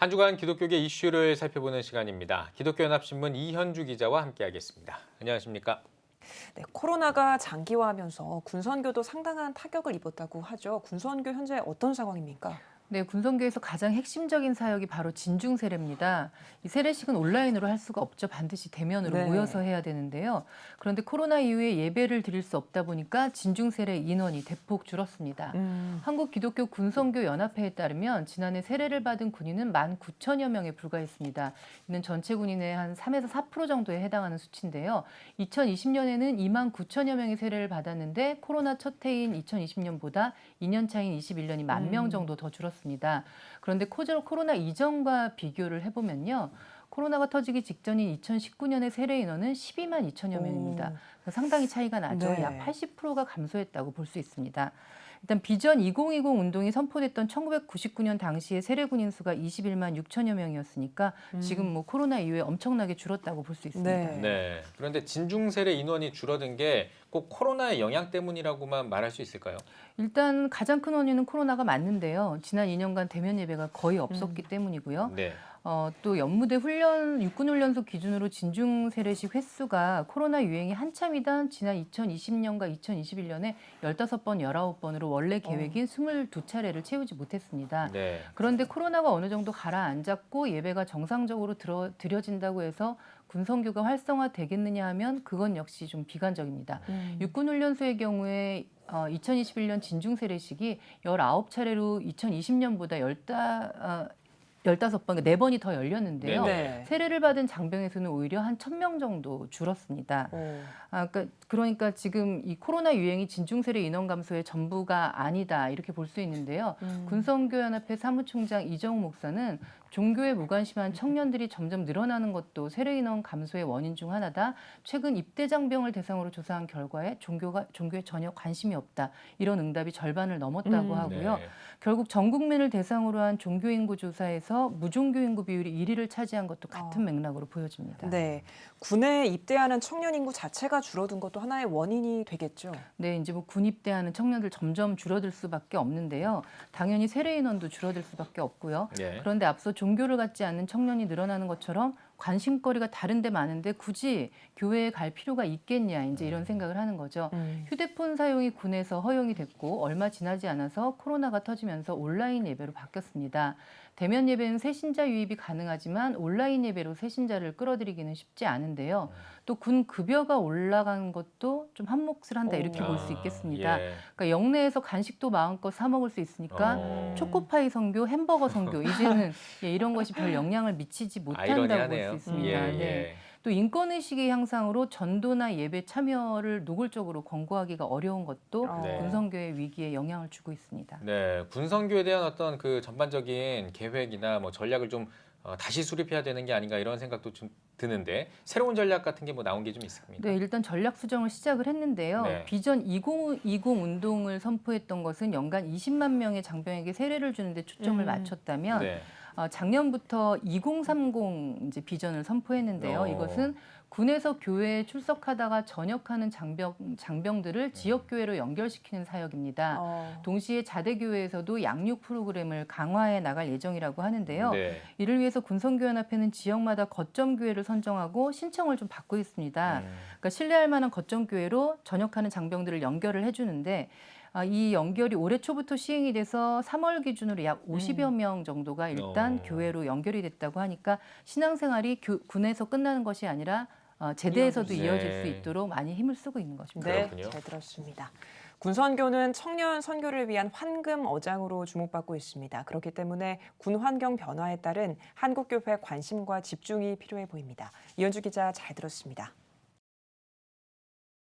한 주간 기독교계 이슈를 살펴보는 시간입니다. 기독교연합신문 이현주 기자와 함께하겠습니다. 안녕하십니까? 네, 코로나가 장기화하면서 군선교도 상당한 타격을 입었다고 하죠. 군선교 현재 어떤 상황입니까? 네, 군선교에서 가장 핵심적인 사역이 바로 진중 세례입니다. 이 세례식은 온라인으로 할 수가 없죠. 반드시 대면으로 네. 모여서 해야 되는데요. 그런데 코로나 이후에 예배를 드릴 수 없다 보니까 진중 세례 인원이 대폭 줄었습니다. 한국 기독교 군선교 연합회에 따르면 지난해 세례를 받은 군인은 19,000여 명에 불과했습니다. 이는 전체 군인의 한 3에서 4% 정도에 해당하는 수치인데요. 2020년에는 29,000여 명이 세례를 받았는데 코로나 첫 해인 2020년보다 2년 차인 21년이 10,000명 정도 더 줄었습니다. 그런데 코로나 이전과 비교를 해보면요. 코로나가 터지기 직전인 2019년의 세례 인원은 12만 2천여 명입니다. 상당히 차이가 나죠. 네. 약 80%가 감소했다고 볼 수 있습니다. 일단 비전 2020 운동이 선포됐던 1999년 당시에 세례 군인 수가 21만 6천여 명이었으니까 지금 뭐 코로나 이후에 엄청나게 줄었다고 볼 수 있습니다. 네. 네. 그런데 진중 세례 인원이 줄어든 게 꼭 코로나의 영향 때문이라고만 말할 수 있을까요? 일단 가장 큰 원인은 코로나가 맞는데요. 지난 2년간 대면 예배가 거의 없었기 때문이고요. 네. 또 연무대 육군 훈련소 기준으로 진중 세례식 횟수가 코로나 유행이 한참이던 지난 2020년과 2021년에 15번, 19번으로 원래 계획인 22차례를 채우지 못했습니다. 네. 그런데 코로나가 어느 정도 가라앉았고 예배가 정상적으로 드려진다고 해서 군선교가 활성화되겠느냐 하면 그건 역시 좀 비관적입니다. 육군훈련소의 경우에 2021년 진중 세례식이 19차례로 2020년보다 15번, 4번이 더 열렸는데요. 네. 세례를 받은 장병의 수는 오히려 한 1,000명 정도 줄었습니다. 그러니까 지금 이 코로나 유행이 진중세례 인원 감소의 전부가 아니다 이렇게 볼 수 있는데요. 군선교연합회 사무총장 이정우 목사는 종교에 무관심한 청년들이 점점 늘어나는 것도 세례 인원 감소의 원인 중 하나다. 최근 입대 장병을 대상으로 조사한 결과에 종교에 전혀 관심이 없다. 이런 응답이 절반을 넘었다고 하고요. 네. 결국 전 국민을 대상으로 한 종교 인구 조사에서 무종교 인구 비율이 1위를 차지한 것도 같은 맥락으로 보여집니다. 네. 군에 입대하는 청년 인구 자체가 줄어든 것도 하나의 원인이 되겠죠. 네, 이제 뭐 군 입대하는 청년들 점점 줄어들 수밖에 없는데요. 당연히 세례 인원도 줄어들 수밖에 없고요. 네. 그런데 앞서 종교를 갖지 않는 청년이 늘어나는 것처럼 관심거리가 다른 데 많은데 굳이 교회에 갈 필요가 있겠냐 이제 이런 생각을 하는 거죠. 휴대폰 사용이 군에서 허용이 됐고 얼마 지나지 않아서 코로나가 터지면서 온라인 예배로 바뀌었습니다. 대면 예배는 새신자 유입이 가능하지만 온라인 예배로 새신자를 끌어들이기는 쉽지 않은데요. 또 군 급여가 올라간 것도 좀 한몫을 한다 이렇게 볼 수 있겠습니다. 예. 그러니까 영내에서 간식도 마음껏 사 먹을 수 있으니까 초코파이 선교, 햄버거 선교 이제는 이런 것이 별 영향을 미치지 못한다고 볼 아이러니하네요. 수 있습니다. 예, 네. 예. 또 인권의식의 향상으로 전도나 예배 참여를 노골적으로 권고하기가 어려운 것도 네. 군선교의 위기에 영향을 주고 있습니다. 네. 군선교에 대한 어떤 그 전반적인 계획이나 뭐 전략을 좀 다시 수립해야 되는 게 아닌가 이런 생각도 좀 드는데 새로운 전략 같은 게 뭐 나온 게 좀 있습니까? 네, 일단 전략 수정을 시작을 했는데요. 네. 비전 2020 운동을 선포했던 것은 연간 20만 명의 장병에게 세례를 주는 데 초점을 맞췄다면 네. 작년부터 2030 이제 비전을 선포했는데요. 이것은 군에서 교회에 출석하다가 전역하는 장병들을 지역 교회로 연결시키는 사역입니다. 동시에 자대 교회에서도 양육 프로그램을 강화해 나갈 예정이라고 하는데요. 네. 이를 위해서 군선교연합회는 지역마다 거점 교회를 선정하고 신청을 좀 받고 있습니다. 그러니까 신뢰할 만한 거점 교회로 전역하는 장병들을 연결을 해주는데 이 연결이 올해 초부터 시행이 돼서 3월 기준으로 약 50여 명 정도가 일단 교회로 연결이 됐다고 하니까 신앙생활이 군에서 끝나는 것이 아니라 제대에서도 이어질 수 있도록 많이 힘을 쓰고 있는 것입니다. 네, 그렇군요. 잘 들었습니다. 군선교는 청년 선교를 위한 환금 어장으로 주목받고 있습니다. 그렇기 때문에 군 환경 변화에 따른 한국교회 관심과 집중이 필요해 보입니다. 이현주 기자 잘 들었습니다.